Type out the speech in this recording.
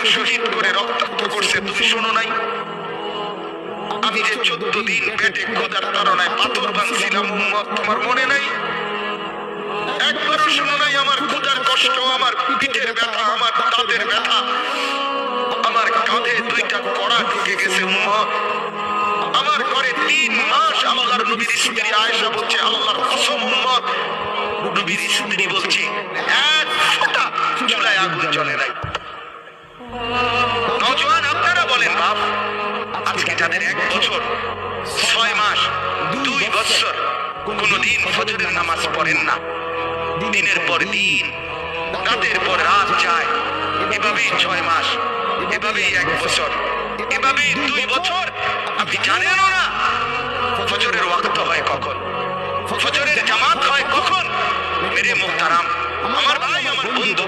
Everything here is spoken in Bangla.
সন্তান শহীদ করে রক্তাক্ত করছে, তুমি শোনো নাই? আমি যে 14 দিন পেটে ক্ষুধার তাড়নায় পাথর ভাঙছিলাম উম্মত, তোমার মনে নাই? একবারও শোনো নাই আমার ক্ষুধার কষ্ট, আমার পিঠের ব্যথা, আমার দাঁতের ব্যথা, আমার কাঁধে 2টা কড়া ঢুকে গেছে উম্মত। আমার ঘরে 3 মাস আল্লাহর নবীর স্ত্রী আয়েশা বলছে, আল্লাহর কসম উম্মত, নবীর স্ত্রী বলছে এক ফোঁটা চুলায় আগুন জ্বলে নাই। নওজোয়ান আপনারা বলেন বাপ, আজকে যাদের 1 বছর 6 মাস 2 বছর কোনদিন ফজরের নামাজ পড়েন না, দিনের পর দিন রাতের পর রাত যায়, এভাবেই 6 মাস, এভাবেই 1 বছর, এভাবেই 2 বছর, আপনি জানেনও না ফজরের ওয়াক্ত হয় কখন, ফজরের জামাত হয় কখন। মেরে মুহতারাম, আমার ভাই, আমার বন্ধু,